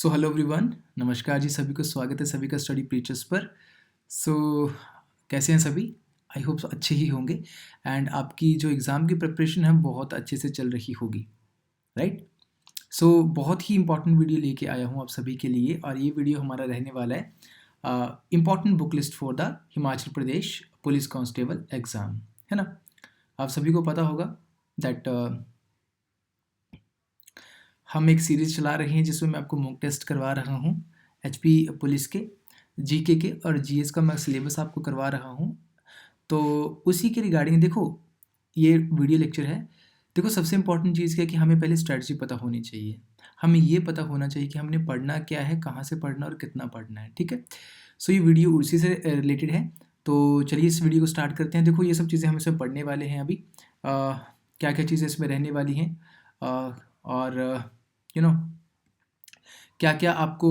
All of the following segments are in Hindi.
सो हेलो एवरीवन, नमस्कार जी, सभी को स्वागत है सभी का स्टडी प्रीचर्स पर। सो कैसे हैं सभी? आई होप अच्छे ही होंगे एंड आपकी जो एग्ज़ाम की प्रिपरेशन है बहुत अच्छे से चल रही होगी, राइट? सो बहुत ही इंपॉर्टेंट वीडियो लेके आया हूँ आप सभी के लिए और ये वीडियो हमारा रहने वाला है important book list for the Himachal Pradesh police constable exam, है ना? आप सभी को पता होगा दैट हम एक सीरीज़ चला रहे हैं जिसमें मैं आपको मॉक टेस्ट करवा रहा हूँ एचपी पुलिस के, जीके के और जीएस का मैं सिलेबस आपको करवा रहा हूँ। तो उसी के रिगार्डिंग देखो, ये वीडियो लेक्चर है। देखो, सबसे इम्पोर्टेंट चीज़ क्या है कि हमें पहले स्ट्रेटजी पता होनी चाहिए। हमें ये पता होना चाहिए कि हमने पढ़ना क्या है, कहाँ से पढ़ना और कितना पढ़ना है, ठीक है? सो ये वीडियो उसी से रिलेटेड है। तो चलिए इस वीडियो को स्टार्ट करते हैं। देखो, ये सब चीज़ें हम इसमें पढ़ने वाले हैं अभी। क्या क्या चीज़ें इसमें रहने वाली हैं और यू नो क्या क्या आपको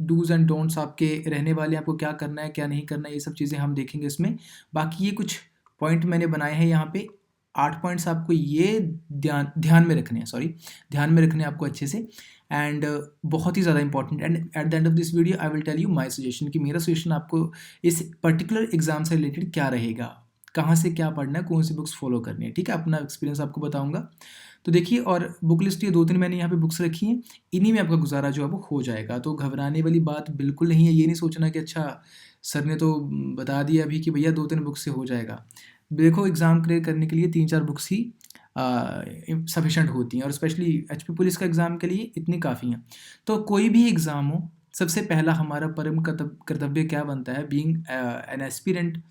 डूज़ एंड डोंट्स आपके रहने वाले हैं, आपको क्या करना है क्या नहीं करना है, ये सब चीज़ें हम देखेंगे इसमें। बाकी ये कुछ पॉइंट मैंने बनाए हैं यहाँ पे, 8 पॉइंट्स आपको ये ध्यान में रखने हैं, ध्यान में रखने हैं आपको अच्छे से एंड बहुत ही ज़्यादा important. And at the end of this video I will tell you my suggestion कि मेरा सजेशन आपको इस पर्टिकुलर एग्जाम से रिलेटेड क्या रहेगा, कहाँ से क्या पढ़ना है, कौन सी बुक्स फॉलो करनी है, ठीक है? अपना एक्सपीरियंस आपको बताऊंगा। तो देखिए, और बुक लिस्ट ये 2-3 मैंने यहाँ पे बुक्स रखी हैं, इन्हीं में आपका गुजारा जो है वो हो जाएगा। तो घबराने वाली बात बिल्कुल नहीं है। ये नहीं सोचना कि अच्छा सर ने तो बता दिया अभी कि भैया 2-3 बुक्स से हो जाएगा। देखो, एग्ज़ाम क्लियर करने के लिए 3-4 बुक्स ही सफिशेंट होती हैं और स्पेशली एचपी पुलिस का एग्ज़ाम के लिए इतनी काफ़ी हैं। तो कोई भी एग्ज़ाम हो, सबसे पहला हमारा परम कर्तव्य क्या बनता है, बीइंग एन एस्पिरेंट,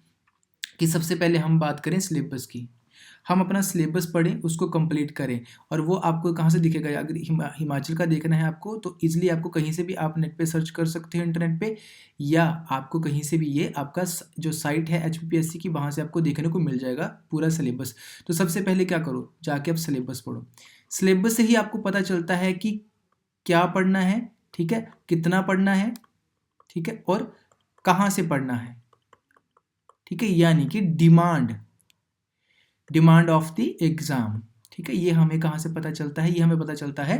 कि सबसे पहले हम बात करें सिलेबस की। हम अपना सिलेबस पढ़ें, उसको कंप्लीट करें। और वो आपको कहाँ से दिखेगा? अगर हिमाचल का देखना है आपको तो ईज़िली आपको कहीं से भी आप नेट पे सर्च कर सकते हो, इंटरनेट पे, या आपको कहीं से भी ये आपका जो साइट है एचपीपीएससी की, वहाँ से आपको देखने को मिल जाएगा पूरा सिलेबस। तो सबसे पहले क्या करो, जाके आप सिलेबस पढ़ो। सिलेबस से ही आपको पता चलता है कि क्या पढ़ना है, ठीक है? कितना पढ़ना है, ठीक है? और कहाँ से पढ़ना है, ठीक है? यानी कि डिमांड ऑफ द एग्ज़ाम, ठीक है? ये हमें कहाँ से पता चलता है? ये हमें पता चलता है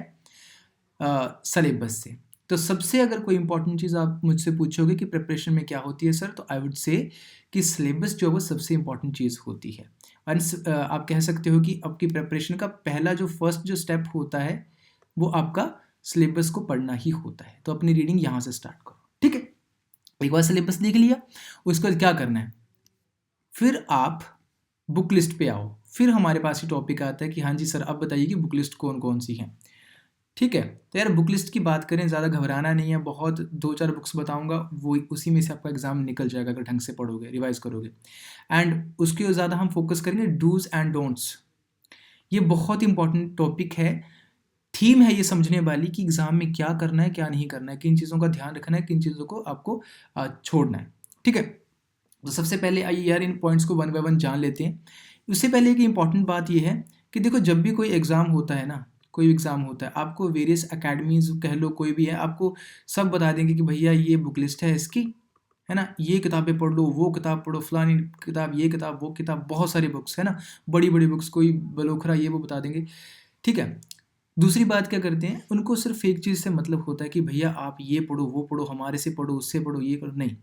सिलेबस से। तो सबसे अगर कोई इंपॉर्टेंट चीज़ आप मुझसे पूछोगे कि प्रिपरेशन में क्या होती है सर, तो आई वुड से कि सिलेबस जो है वो सबसे इंपॉर्टेंट चीज़ होती है। और आप कह सकते हो कि आपकी प्रिपरेशन का पहला जो फर्स्ट जो स्टेप होता है वो आपका सिलेबस को पढ़ना ही होता है। तो अपनी रीडिंग यहाँ से स्टार्ट करो, ठीक है? एक बार सिलेबस देख लिया, उसके बाद क्या करना है, फिर आप बुक लिस्ट पे आओ। फिर हमारे पास ये टॉपिक आता है कि हाँ जी सर, अब बताइए कि बुक लिस्ट कौन कौन सी हैं, ठीक है? तो यार बुक लिस्ट की बात करें, ज़्यादा घबराना नहीं है। बहुत 2-4 बुक्स बताऊंगा, वो उसी में से आपका एग्जाम निकल जाएगा अगर ढंग से पढ़ोगे, रिवाइज करोगे। एंड उसके ज़्यादा हम फोकस करेंगे डूज एंड डोंट्स। ये बहुत इंपॉर्टेंट टॉपिक है, थीम है ये समझने वाली कि एग्ज़ाम में क्या करना है क्या नहीं करना है, किन चीज़ों का ध्यान रखना है, किन चीज़ों को आपको छोड़ना है, ठीक है? तो सबसे पहले आइए यार इन पॉइंट्स को वन बाय वन जान लेते हैं। उससे पहले एक इम्पॉर्टेंट बात ये है कि देखो, जब भी कोई एग्ज़ाम होता है ना, कोई एग्ज़ाम होता है, आपको वेरियस अकेडमीज़ कह लो, कोई भी है, आपको सब बता देंगे कि भैया ये बुक लिस्ट है इसकी, है ना? ये किताबें पढ़ लो, वो किताब पढ़ो, फलानी किताब, ये किताब, वो किताब, बहुत सारी बुक्स है ना, बड़ी-बड़ी बुक्स, कोई बलोखरा ये वो बता देंगे, ठीक है? दूसरी बात क्या करते हैं, उनको सिर्फ एक चीज़ से मतलब होता है कि भैया आप ये पढ़ो, वो पढ़ो, हमारे से पढ़ो, उससे पढ़ो, ये करो, नहीं।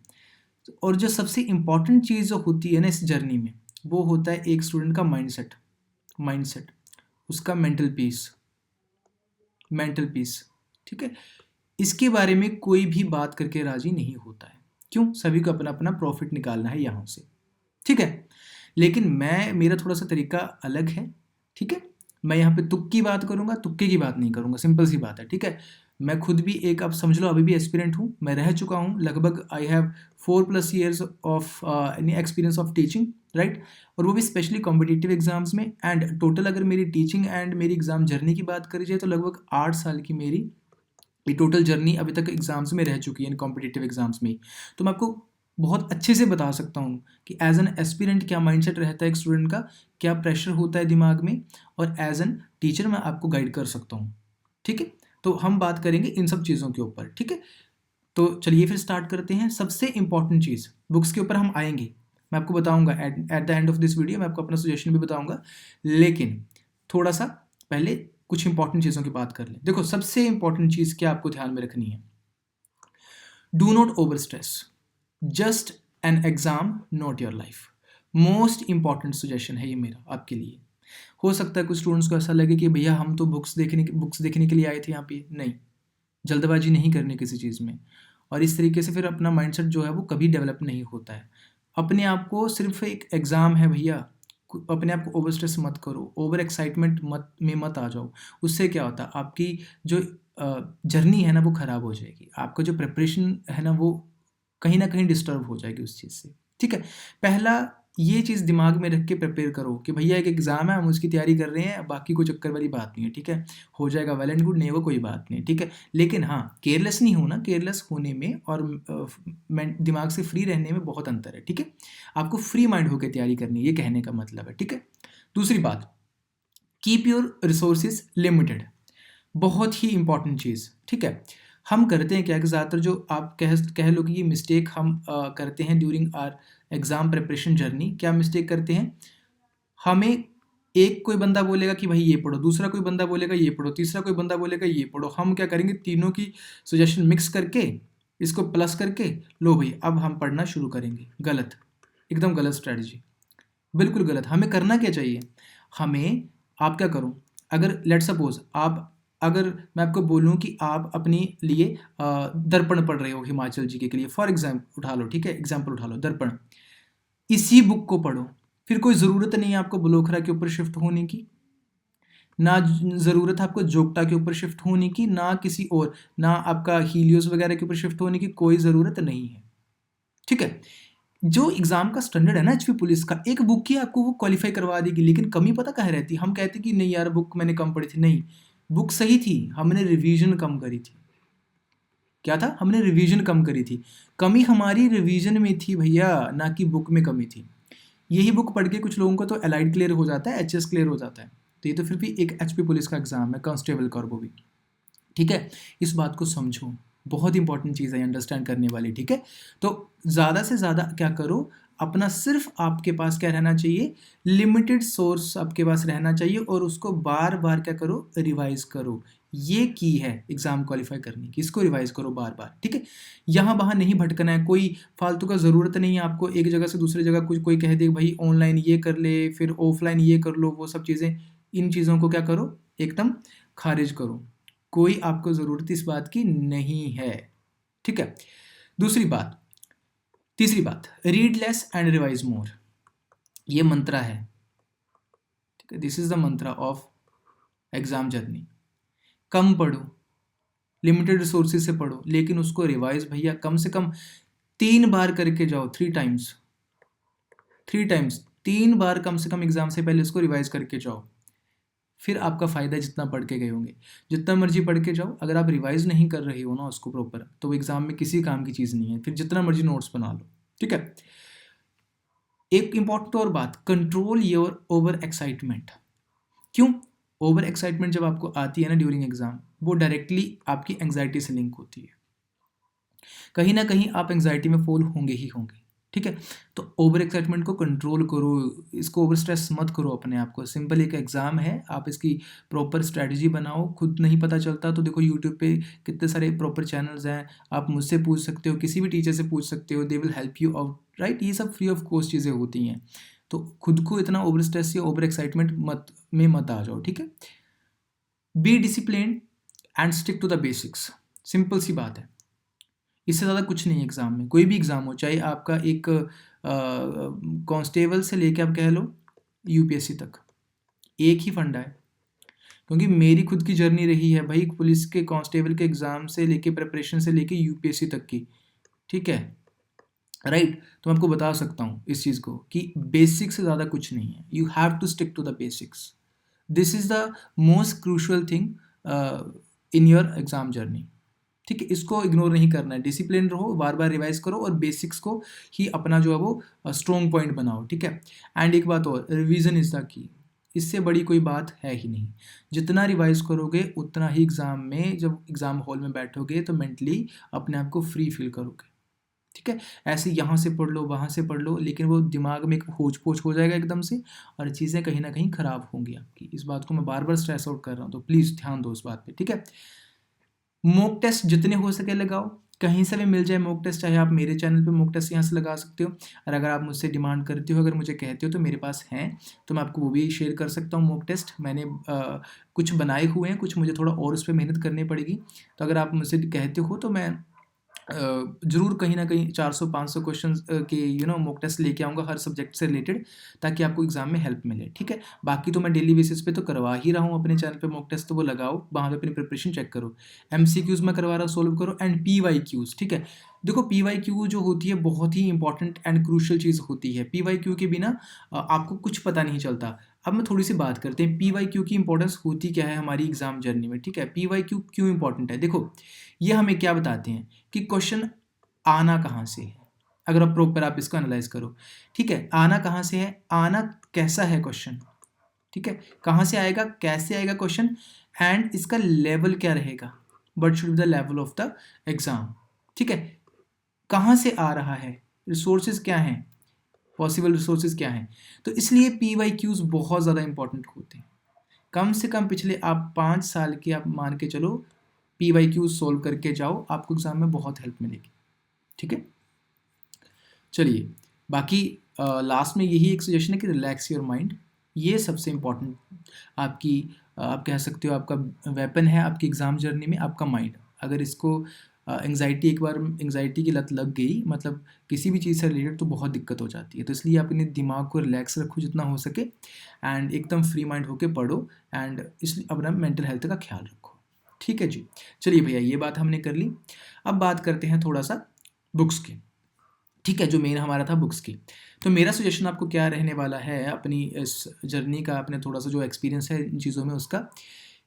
और जो सबसे इम्पॉर्टेंट चीज़ जो होती है ना इस जर्नी में, वो होता है एक स्टूडेंट का माइंडसेट, उसका मेंटल पीस, ठीक है? इसके बारे में कोई भी बात करके राजी नहीं होता है। क्यों? सभी को अपना अपना प्रॉफिट निकालना है यहाँ से, ठीक है? लेकिन मेरा थोड़ा सा तरीका अलग है, ठीक है? मैं यहाँ पे तुक की बात करूँगा, तुक्के की बात नहीं करूँगा, सिंपल सी बात है, ठीक है? मैं खुद भी एक, आप समझ लो, अभी भी एस्पिरेंट हूँ, मैं रह चुका हूँ लगभग, I have 4+ years of experience of teaching, right? और वो भी स्पेशली कॉम्पिटिटिव एग्जाम्स में। एंड टोटल अगर मेरी टीचिंग एंड मेरी एग्ज़ाम जर्नी की बात करी जाए तो लगभग 8 साल की मेरी ये टोटल जर्नी अभी तक एग्जाम्स में रह चुकी है, कॉम्पिटिटिव एग्जाम्स में। तो मैं आपको बहुत अच्छे से बता सकता हूँ कि एज एन एस्पिरेंट क्या माइंडसेट रहता है एक स्टूडेंट का, क्या प्रेशर होता है दिमाग में, और एज एन टीचर मैं आपको गाइड कर सकता हूँ, ठीक है? तो हम बात करेंगे इन सब चीज़ों के ऊपर, ठीक है? तो चलिए फिर स्टार्ट करते हैं। सबसे इंपॉर्टेंट चीज़, बुक्स के ऊपर हम आएंगे, मैं आपको बताऊंगा eight the end of this video, मैं आपको अपना सजेशन भी बताऊंगा, लेकिन थोड़ा सा पहले कुछ इंपॉर्टेंट चीज़ों की बात कर लें। देखो, सबसे इंपॉर्टेंट चीज़ क्या आपको ध्यान में रखनी है, do not over stress, just an exam not your life. Most important suggestion है ये मेरा आपके लिए। हो सकता है कुछ स्टूडेंट्स को ऐसा लगे कि भैया हम तो बुक्स देखने के लिए आए थे यहाँ पे। नहीं, जल्दबाजी नहीं करनी किसी चीज़ में, और इस तरीके से फिर अपना माइंडसेट जो है वो कभी डेवलप नहीं होता है। अपने आप को सिर्फ एक एग्ज़ाम है भैया, अपने आप को ओवर स्ट्रेस मत करो, ओवर एक्साइटमेंट मत आ जाओ। उससे क्या होता है, आपकी जो जर्नी है ना वो ख़राब हो जाएगी, आपका जो प्रिपरेशन है ना वो कहीं ना कहीं डिस्टर्ब हो जाएगी उस चीज़ से। ठीक है, पहला ये चीज़ दिमाग में रख के प्रिपेयर करो कि भैया एक एग्ज़ाम है, हम उसकी तैयारी कर रहे हैं, बाकी कोई चक्कर वाली बात नहीं है। ठीक है, हो जाएगा, वेल एंड गुड, नहीं वो कोई बात नहीं। ठीक है, लेकिन हाँ, केयरलेस नहीं होना। केयरलेस होने में और दिमाग से फ्री रहने में बहुत अंतर है। ठीक है, आपको फ्री माइंड होकर तैयारी करनी है, ये कहने का मतलब है। ठीक है, दूसरी बात, कीप योर रिसोर्सेज लिमिटेड, बहुत ही इंपॉर्टेंट चीज़। ठीक है, हम करते हैं क्या कि ज़्यादातर जो आप कह लो कि ये मिस्टेक हम करते हैं during our exam preparation journey. क्या मिस्टेक करते हैं, हमें एक कोई बंदा बोलेगा कि भाई ये पढ़ो, दूसरा कोई बंदा बोलेगा ये पढ़ो, तीसरा कोई बंदा बोलेगा ये पढ़ो, हम क्या करेंगे, तीनों की सजेशन मिक्स करके इसको प्लस करके लो भाई अब हम पढ़ना शुरू करेंगे। गलत, एकदम गलत स्ट्रैटेजी, बिल्कुल गलत। हमें करना क्या चाहिए, हमें, आप क्या करो, अगर लेट सपोज अगर मैं आपको बोलूं कि आप अपने लिए दर्पण पढ़ रहे हो हिमाचल जीके के लिए, फॉर एग्जाम्पल उठा लो। ठीक है, एग्जाम्पल उठा लो, दर्पण, इसी बुक को पढ़ो। फिर कोई ज़रूरत नहीं है आपको बलोखरा के ऊपर शिफ्ट होने की, ना ज़रूरत है आपको जोगटा के ऊपर शिफ्ट होने की, ना किसी और, ना आपका हीलियोस वगैरह के ऊपर शिफ्ट होने की, कोई ज़रूरत नहीं है। ठीक है, जो एग्जाम का स्टैंडर्ड है ना एचपी पुलिस का, एक बुक ही आपको वो क्वालिफाई करवा देगी। लेकिन कमी पता कहाँ रहती है, हम कहते कि नहीं यार बुक मैंने कम पढ़ी थी। नहीं, बुक सही थी, हमने रिवीजन कम करी थी। क्या था, हमने रिवीजन कम करी थी। कमी हमारी रिवीजन में थी भैया, ना कि बुक में कमी थी। यही बुक पढ़ के कुछ लोगों को तो एलाइड क्लियर हो जाता है, एचएस क्लियर हो जाता है। तो ये तो फिर भी एक एचपी पुलिस का एग्जाम है, कांस्टेबल का, और वो भी। ठीक है, इस बात को समझो, बहुत इंपॉर्टेंट चीज़ है अंडरस्टैंड करने वाली। ठीक है, तो ज़्यादा से ज़्यादा क्या करो, अपना सिर्फ आपके पास क्या रहना चाहिए, लिमिटेड सोर्स आपके पास रहना चाहिए, और उसको बार बार क्या करो, रिवाइज करो। ये की है एग्जाम क्वालिफाई करने की, इसको रिवाइज करो बार बार। ठीक है, यहाँ वहाँ नहीं भटकना है, कोई फालतू का ज़रूरत नहीं है आपको एक जगह से दूसरी जगह कोई कह दे भाई ऑनलाइन ये कर ले, फिर ऑफलाइन ये कर लो, वो सब चीज़ें, इन चीज़ों को क्या करो, एकदम खारिज करो। कोई आपको ज़रूरत इस बात की नहीं है। ठीक है, तीसरी बात, read less and revise more, ये मंत्रा है। ठीक है, this is the mantra of exam journey. कम पढ़ो, लिमिटेड रिसोर्सेज से पढ़ो, लेकिन उसको रिवाइज भैया कम से कम 3 बार करके जाओ, 3 टाइम्स 3 बार कम से कम एग्जाम से पहले उसको रिवाइज करके जाओ। फिर आपका फ़ायदा, जितना पढ़ के गए होंगे, जितना मर्जी पढ़ के जाओ, अगर आप रिवाइज नहीं कर रहे हो ना उसको प्रॉपर, तो वो एग्ज़ाम में किसी काम की चीज़ नहीं है। फिर जितना मर्जी नोट्स बना लो। ठीक है, एक इंपॉर्टेंट और बात, कंट्रोल योर ओवर एक्साइटमेंट। क्यों, ओवर एक्साइटमेंट जब आपको आती है ना ड्यूरिंग एग्जाम, वो डायरेक्टली आपकी एंग्जाइटी से लिंक होती है। कहीं ना कहीं आप एंग्जाइटी में फॉल होंगे ही होंगे। ठीक है, तो ओवर एक्साइटमेंट को कंट्रोल करो, इसको ओवर स्ट्रेस मत करो अपने आप को। सिंपल एक एग्ज़ाम है, आप इसकी प्रॉपर स्ट्रैटेजी बनाओ। खुद नहीं पता चलता तो देखो यूट्यूब पे कितने सारे प्रॉपर चैनल्स हैं, आप मुझसे पूछ सकते हो, किसी भी टीचर से पूछ सकते हो, they will help you out. Right, ये सब फ्री ऑफ कॉस्ट चीज़ें होती हैं। तो खुद को इतना ओवर स्ट्रेस या ओवर एक्साइटमेंट मत आ जाओ। ठीक है, be discipline and stick to the basics, simple सी बात है, इससे ज़्यादा कुछ नहीं है एग्ज़ाम में। कोई भी एग्ज़ाम हो, चाहे आपका एक कांस्टेबल से लेके आप कह लो यूपीएससी तक, एक ही फंडा है। क्योंकि मेरी खुद की जर्नी रही है भाई, पुलिस के कांस्टेबल के एग्ज़ाम से लेके प्रिपरेशन से लेके यूपीएससी तक की। ठीक है, राइट, तो मैं आपको बता सकता हूँ इस चीज़ को कि बेसिक्स से ज़्यादा कुछ नहीं है। You have to stick to the basics, this is the most crucial thing in your exam journey. ठीक है, इसको इग्नोर नहीं करना है, डिसिप्लिन रहो, बार बार रिवाइज करो, और बेसिक्स को ही अपना जो है वो स्ट्रॉन्ग पॉइंट बनाओ। ठीक है, एंड एक बात और, रिवीजन इज़ द की, इससे बड़ी कोई बात है ही नहीं। जितना रिवाइज करोगे उतना ही एग्ज़ाम में, जब एग्ज़ाम हॉल में बैठोगे तो मेंटली अपने आप को फ्री फील करोगे। ठीक है। ऐसे यहाँ से पढ़ लो, वहाँ से पढ़ लो, लेकिन वो दिमाग में एक होच-पोच हो जाएगा एकदम से और चीज़ें कहीं न कहीं ख़राब होंगी आपकी। इस बात को मैं बार-बार स्ट्रेस आउट कर रहा हूँ, तो प्लीज़ ध्यान दो इस बात पे, ठीक है। मॉक टेस्ट जितने हो सके लगाओ, कहीं से भी मिल जाए मॉक टेस्ट, चाहे आप मेरे चैनल पे मॉक टेस्ट यहाँ से लगा सकते हो, और अगर आप मुझसे डिमांड करते हो, अगर मुझे कहते हो तो मेरे पास हैं, तो मैं आपको वो भी शेयर कर सकता हूँ मॉक टेस्ट। मैंने कुछ बनाए हुए हैं, कुछ मुझे थोड़ा और उस पे मेहनत करनी पड़ेगी, तो अगर आप मुझसे कहते हो तो मैं ज़रूर कहीं न कहीं 400-500 क्वेश्चंस के मॉक टेस्ट लेके आऊँगा हर सब्जेक्ट से रिलेटेड, ताकि आपको एग्ज़ाम में हेल्प मिले, ठीक है। बाकी तो मैं डेली बेसिस पे तो करवा ही रहा हूँ अपने चैनल पे मॉक टेस्ट, तो वो लगाओ, वहाँ पे अपनी प्रिपरेशन चेक करो। एमसीक्यूज़ मैं करवा रहा हूँ, सोल्व करो, एंड पीवाईक्यूज़, ठीक है। देखो पीवाईक्यू जो होती है बहुत ही इंपॉर्टेंट एंड क्रूशियल चीज़ होती है। पीवाईक्यू के बिना आपको कुछ पता नहीं चलता। अब मैं थोड़ी सी बात करते हैं पीवाईक्यू की इंपॉर्टेंस होती क्या है हमारी एग्ज़ाम जर्नी में, ठीक है। पीवाईक्यू क्यों इंपॉर्टेंट है, देखो ये हमें क्या बताते हैं कि क्वेश्चन आना कहाँ से है, अगर आप प्रॉपर आप इसको एनालाइज करो, ठीक है। आना कहाँ से है, आना कैसा है क्वेश्चन, ठीक है। कहाँ से आएगा, कैसे आएगा क्वेश्चन, एंड इसका लेवल क्या रहेगा, what should be the level of the exam, ठीक है। कहाँ से आ रहा है, रिसोर्सेज क्या हैं, पॉसिबल रिसोर्सेज क्या हैं। तो इसलिए पीवाईक्यूज बहुत ज़्यादा इंपॉर्टेंट होते हैं। कम से कम पिछले आप 5 साल के आप मान के चलो, पीवाईक्यूज सोल्व करके जाओ, आपको एग्जाम में बहुत हेल्प मिलेगी, ठीक है। चलिए, बाकी लास्ट में यही एक सजेशन है कि रिलैक्स योर माइंड। ये सबसे इम्पॉर्टेंट आपकी आप कह सकते हो आपका वेपन है आपकी एग्ज़ाम जर्नी में, आपका माइंड। अगर इसको एंग्जाइटी एक बार एंग्जाइटी की लत लग गई, मतलब किसी भी चीज़ से रिलेटेड, तो बहुत दिक्कत हो जाती है। तो इसलिए आप अपने दिमाग को रिलैक्स रखो जितना हो सके, एंड एकदम फ्री माइंड होके पढ़ो, एंड इसलिए अपना मेंटल हेल्थ का ख्याल रखो, ठीक है जी। चलिए भैया, ये बात हमने कर ली। अब बात करते हैं थोड़ा सा बुक्स की, ठीक है, जो मेन हमारा था बुक्स की। तो मेरा सजेशन आपको क्या रहने वाला है अपनी इस जर्नी का, अपने थोड़ा सा जो एक्सपीरियंस है इन चीज़ों में उसका,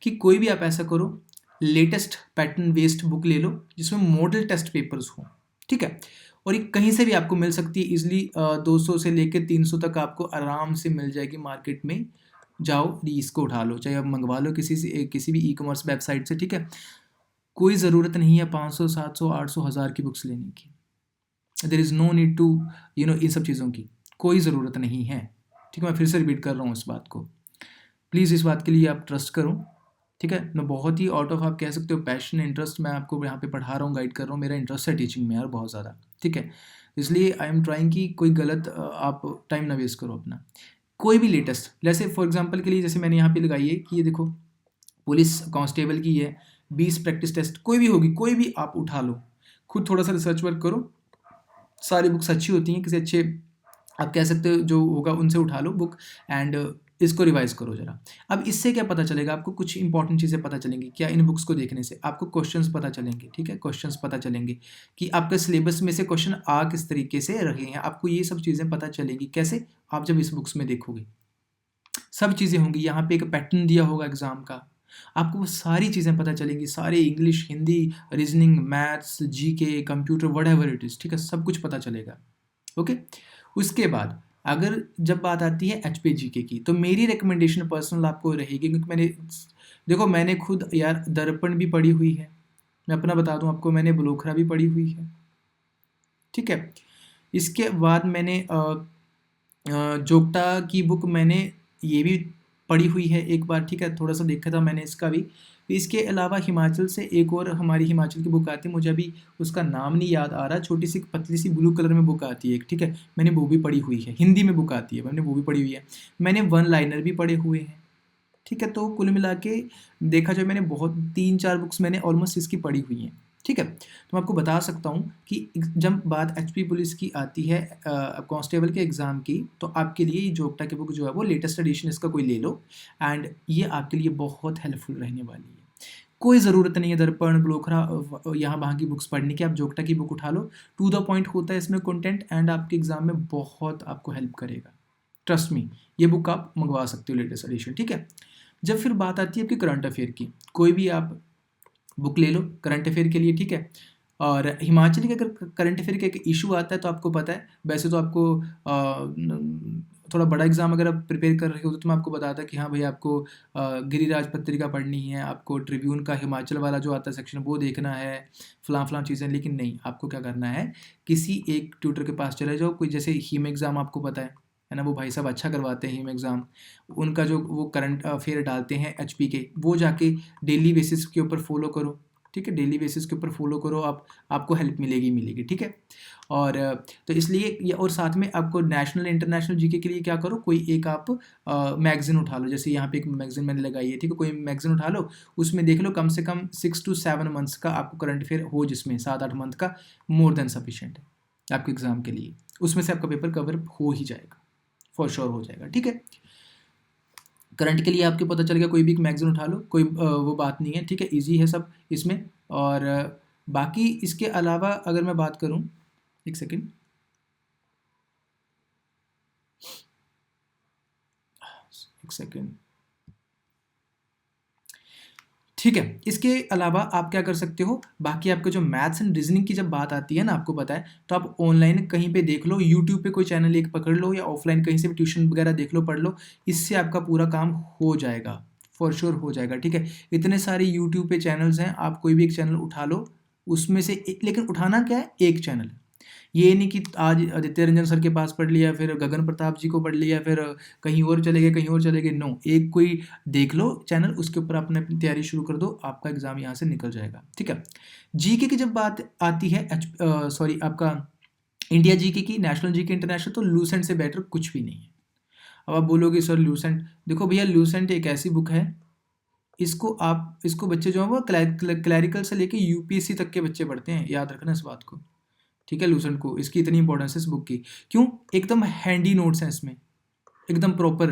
कि कोई भी आप ऐसा करो, लेटेस्ट पैटर्न बेस्ड बुक ले लो जिसमें मॉडल टेस्ट पेपर्स हों, ठीक है। और ये कहीं से भी आपको मिल सकती है इजीली, 200 से लेकर 300 तक आपको आराम से मिल जाएगी मार्केट में। जाओ इसको उठा लो, चाहे आप मंगवा लो किसी भी ई कॉमर्स वेबसाइट से, ठीक है। कोई ज़रूरत नहीं है 500, 700, 800, 1000 की बुक्स लेने की। There is no need to इन सब चीज़ों की कोई ज़रूरत नहीं है, ठीक है। मैं फिर से रिपीट कर रहा हूँ इस बात को, प्लीज़ इस बात के लिए आप ट्रस्ट करो, ठीक है। मैं बहुत ही आउट ऑफ आप कह सकते हो पैशन, इंटरेस्ट, मैं आपको यहाँ पे पढ़ा रहा हूँ, गाइड कर रहा हूँ, मेरा इंटरेस्ट है टीचिंग में यार बहुत ज़्यादा, ठीक है। इसलिए आई एम ट्राइंग कि कोई गलत आप टाइम ना वेस्ट करो अपना। कोई भी लेटेस्ट, जैसे फॉर एग्जाम्पल के लिए जैसे मैंने यहाँ पे लगाई है कि ये देखो पुलिस कांस्टेबल की है, 20 प्रैक्टिस टेस्ट, कोई भी होगी, कोई भी आप उठा लो, खुद थोड़ा सा रिसर्च वर्क करो। सारी बुक्स अच्छी होती हैं, किसी अच्छे आप कह सकते हो जो होगा उनसे उठा लो बुक, एंड इसको रिवाइज करो ज़रा। अब इससे क्या पता चलेगा आपको, कुछ इंपॉर्टेंट चीज़ें पता चलेंगी क्या इन बुक्स को देखने से, आपको क्वेश्चंस पता चलेंगे, ठीक है। क्वेश्चंस पता चलेंगे कि आपके सिलेबस में से क्वेश्चन आ किस तरीके से रहे हैं, आपको ये सब चीज़ें पता चलेंगी कैसे, आप जब इस बुक्स में देखोगे सब चीज़ें होंगी। यहाँ पे एक पैटर्न दिया होगा एग्ज़ाम का, आपको वो सारी चीज़ें पता चलेंगी, सारे English, Hindi, reasoning, maths, GK, computer, whatever it is, ठीक है, सब कुछ पता चलेगा, ओके। उसके बाद अगर जब बात आती है एचपी जीके की, तो मेरी रिकमेंडेशन पर्सनल आपको रहेगी, क्योंकि मैंने खुद यार दर्पण भी पढ़ी हुई है, मैं अपना बता दूं आपको, मैंने ब्लोखरा भी पढ़ी हुई है, ठीक है। इसके बाद मैंने जोगटा की बुक मैंने ये भी पढ़ी हुई है एक बार, ठीक है, थोड़ा सा देखा था मैंने इसका भी। इसके अलावा हिमाचल से एक और हमारी हिमाचल की बुक आती है, मुझे अभी उसका नाम नहीं याद आ रहा, छोटी सी पतली सी ब्लू कलर में बुक आती है एक, ठीक है, मैंने वो भी पढ़ी हुई है, हिंदी में बुक आती है, मैंने वो भी पढ़ी हुई है। मैंने वन लाइनर भी पढ़े हुए हैं, ठीक है। तो कुल मिला के देखा जाए मैंने बहुत 3-4 बुक्स मैंने ऑलमोस्ट इसकी पढ़ी हुई हैं, ठीक है। तो मैं आपको बता सकता हूँ कि जब बात एचपी पुलिस की आती है कांस्टेबल के एग्ज़ाम की, तो आपके लिए ये जोगटा की बुक जो है वो लेटेस्ट एडिशन इसका कोई ले लो, एंड ये आपके लिए बहुत हेल्पफुल रहने वाली है। कोई ज़रूरत नहीं है दर्पण, ब्लोखरा, यहाँ वहाँ की बुक्स पढ़ने की, आप जोगटा की बुक उठा लो, टू द पॉइंट होता है इसमें कंटेंट, एंड आपके एग्ज़ाम में बहुत आपको हेल्प करेगा, ट्रस्ट मी। ये बुक आप मंगवा सकते हो लेटेस्ट एडिशन, ठीक है। जब फिर बात आती है आपकी करंट अफेयर की, कोई भी आप बुक ले लो करंट अफेयर के लिए, ठीक है। और हिमाचल के अगर करंट अफेयर का एक इशू आता है तो आपको पता है, वैसे तो आपको थोड़ा बड़ा एग्ज़ाम अगर आप प्रिपेयर कर रहे हो तो मैं आपको बताता कि हाँ भाई आपको गिरिराज पत्रिका पढ़नी है, आपको ट्रिब्यून का हिमाचल वाला जो आता है सेक्शन वो देखना है, फलां चीज़ें। लेकिन नहीं, आपको क्या करना है, किसी एक ट्यूटर के पास चले जाओ। कोई जैसे हीम एग्ज़ाम आपको पता है ना, वो भाई साहब अच्छा करवाते हैं हीम एग्ज़ाम। उनका जो वो करंट अफेयर डालते हैं एचपी के, वो जाके डेली बेसिस के ऊपर फॉलो करो, ठीक है। डेली बेसिस के ऊपर फॉलो करो, आपको हेल्प मिलेगी, ठीक है। और तो इसलिए ये, और साथ में आपको नेशनल इंटरनेशनल जीके के लिए क्या करो, कोई एक आप मैगज़ीन उठा लो। जैसे यहाँ पे एक मैगज़ीन मैंने लगाई है, ठीक है। कोई मैगज़ीन उठा लो, उसमें देख लो कम से कम 6 to 7 मंथ्स का आपको करंट अफेयर हो, जिसमें 7-8 मंथ का मोर देन सफिशिएंट है आपके एग्ज़ाम के लिए। उसमें से आपका पेपर कवर हो ही जाएगा, फॉर श्योर हो जाएगा, ठीक है। करंट के लिए आपको पता चल गया, कोई भी एक मैगज़ीन उठा लो, कोई वो बात नहीं है, ठीक है। ईजी है सब इसमें। और बाकी इसके अलावा अगर मैं बात करूं, एक सेकेंड, ठीक है। इसके अलावा आप क्या कर सकते हो, बाकी आपके जो मैथ्स एंड रीजनिंग की जब बात आती है ना, आपको पता है, तो आप ऑनलाइन कहीं पे देख लो, यूट्यूब पे कोई चैनल एक पकड़ लो, या ऑफलाइन कहीं से भी ट्यूशन वगैरह देख लो, पढ़ लो। इससे आपका पूरा काम हो जाएगा, फॉर श्योर हो जाएगा, ठीक है। इतने सारे यूट्यूब पे चैनल्स हैं, आप कोई भी एक चैनल उठा लो, उसमें से लेकिन उठाना क्या है, एक चैनल। ये नहीं कि आज आदित्य रंजन सर के पास पढ़ लिया, फिर गगन प्रताप जी को पढ़ लिया, फिर कहीं और चले गए। नो, एक कोई देख लो चैनल, उसके ऊपर आपने अपनी तैयारी शुरू कर दो, आपका एग्जाम यहाँ से निकल जाएगा, ठीक है। जीके की जब बात आती है, आपका इंडिया जीके की, नेशनल जीके, इंटरनेशनल, तो लूसेंट से बेटर कुछ भी नहीं है। अब आप बोलोगे सर लूसेंट, देखो भैया लूसेंट एक ऐसी बुक है, इसको बच्चे जो है वो क्लैरिकल से लेके यूपीएससी तक के बच्चे पढ़ते हैं, याद रखना इस बात को, ठीक है। लूसेंट को, इसकी इतनी इंपॉर्टेंस है इस बुक की, क्यों, एकदम हैंडी नोट्स हैं इसमें, एकदम प्रॉपर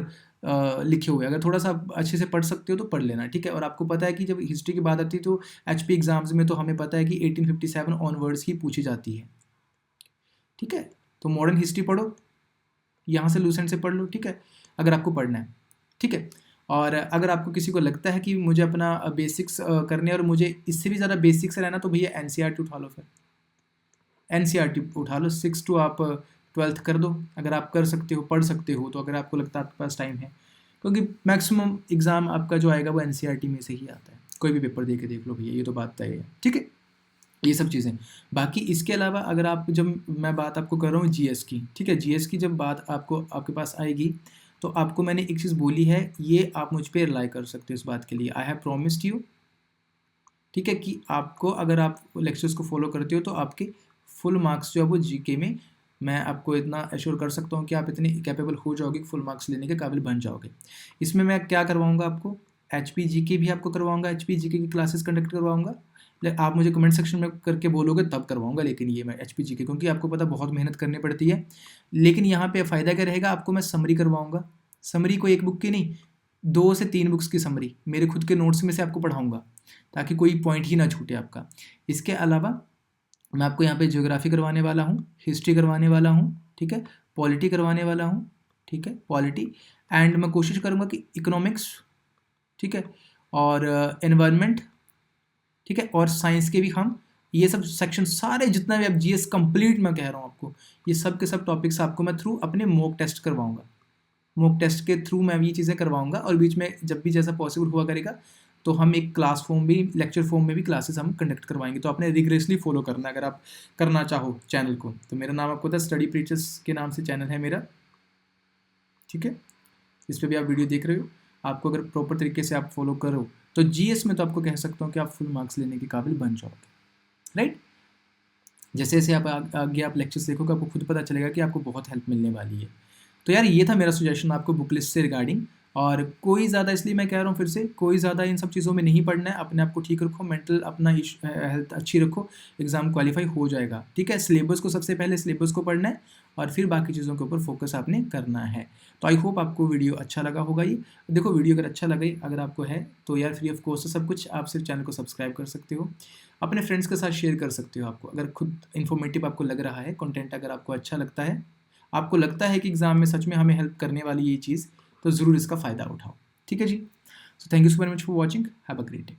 लिखे हुए। अगर थोड़ा सा अच्छे से पढ़ सकते हो तो पढ़ लेना, ठीक है। और आपको पता है कि जब हिस्ट्री की बात आती है तो एचपी एग्जाम्स में तो हमें पता है कि 1857 ऑनवर्ड्स ही पूछी जाती है, ठीक है। तो मॉडर्न हिस्ट्री पढ़ो, यहाँ से लूसेंट से पढ़ लो, ठीक है, अगर आपको पढ़ना है, ठीक है। और अगर आपको किसी को लगता है कि मुझे अपना बेसिक्स करने और मुझे इससे भी ज़्यादा बेसिक्स रहना, तो भैया एनसीईआरटी उठा लो, फिर एनसीईआरटी उठा लो, 6 to आप 12th कर दो, अगर आप कर सकते हो, पढ़ सकते हो, तो अगर आपको लगता है आपके पास टाइम है, क्योंकि मैक्सिमम एग्ज़ाम आपका जो आएगा वो एनसीईआरटी में से ही आता है। कोई भी पेपर दे के देख लो भैया, ये तो बात तय है, ठीक है। ये सब चीज़ें, बाकी इसके अलावा अगर आप, जब मैं बात आपको कर रहा हूँ जीएस की, ठीक है, जीएस की जब बात आपके पास आएगी, तो आपको मैंने एक चीज़ बोली है, ये आप मुझ पर रिलाई कर सकते हो इस बात के लिए, आई हैव प्रॉमिस्ड यू, ठीक है, कि आपको, अगर आप लेक्चर्स को फॉलो करते हो तो आपके फुल मार्क्स जो है वो जीके में, मैं आपको इतना एश्योर कर सकता हूँ कि आप इतने कैपेबल हो जाओगे कि फुल मार्क्स लेने के काबिल बन जाओगे। इसमें मैं क्या करवाऊँगा आपको, एचपी जीके भी आपको करवाऊँगा, एचपी जीके की क्लासेस कंडक्ट करवाऊँगा। आप मुझे कमेंट सेक्शन में करके बोलोगे तब करवाऊँगा, लेकिन ये मैं एचपी जीके, क्योंकि आपको पता बहुत मेहनत करनी पड़ती है। लेकिन यहाँ पे फ़ायदा क्या रहेगा, आपको मैं समरी करवाऊँगा, समरी को एक बुक की नहीं, 2 से 3 बुक्स की समरी मेरे खुद के नोट्स में से आपको पढ़ाऊँगा, ताकि कोई पॉइंट ही ना छूटे आपका। इसके अलावा मैं आपको यहाँ पे ज्योग्राफी करवाने वाला हूँ, हिस्ट्री करवाने वाला हूँ, ठीक है, पॉलिटी करवाने वाला हूँ, ठीक है, पॉलिटी, एंड मैं कोशिश करूँगा कि इकोनॉमिक्स, ठीक है, और एनवायरनमेंट, ठीक है, और साइंस के भी हम ये सब सेक्शन सारे जितना भी आप जीएस कंप्लीट मैं कह रहा हूँ आपको, ये सब के सब टॉपिक्स आपको मैं थ्रू अपने मॉक टेस्ट करवाऊँगा, मॉक टेस्ट के थ्रू मैं ये चीज़ें करवाऊँगा। और बीच में जब भी जैसा पॉसिबल हुआ करेगा तो हम एक क्लास फॉर्म भी, लेक्चर फॉर्म में भी क्लासेस हम कंडक्ट करवाएंगे, तो आपने रिग्रेसली फॉलो करना है अगर आप करना चाहो चैनल को। तो मेरा नाम आपको पता है, स्टडी प्रीचर्स के नाम से चैनल है मेरा, ठीक है। इस पर भी आप वीडियो देख रहे हो, आपको अगर प्रॉपर तरीके से आप फॉलो करो तो जीएस में तो आपको कह सकता हूँ कि आप फुल मार्क्स लेने के काबिल बन जाओगे, राइट। जैसे जैसे आप आगे आप लेक्चर्स देखोगे, आपको खुद पता चलेगा कि आपको बहुत हेल्प मिलने वाली है। तो यार ये था मेरा सजेशन आपको बुक लिस्ट से रिगार्डिंग। और कोई ज़्यादा, इसलिए मैं कह रहा हूँ फिर से, कोई ज़्यादा इन सब चीज़ों में नहीं पढ़ना है, अपने आप को ठीक रखो, मेंटल अपना हेल्थ अच्छी रखो, एग्ज़ाम क्वालिफाई हो जाएगा, ठीक है। सिलेबस को, सबसे पहले सिलेबस को पढ़ना है और फिर बाकी चीज़ों के ऊपर फोकस आपने करना है। तो आई होप आपको वीडियो अच्छा लगा होगा। ये देखो, वीडियो अगर अच्छा लगे, अगर आपको है तो यार फ्री ऑफ कॉस्ट है सब कुछ, आप सिर्फ चैनल को सब्सक्राइब कर सकते हो, अपने फ्रेंड्स के साथ शेयर कर सकते हो। आपको अगर खुद इन्फॉर्मेटिव आपको लग रहा है कंटेंट, अगर आपको अच्छा लगता है, आपको लगता है कि एग्ज़ाम में सच में हमें हेल्प करने वाली ये चीज़, तो ज़रूर इसका फ़ायदा उठाओ, ठीक है जी। So thank you so very much for watching, have a great day.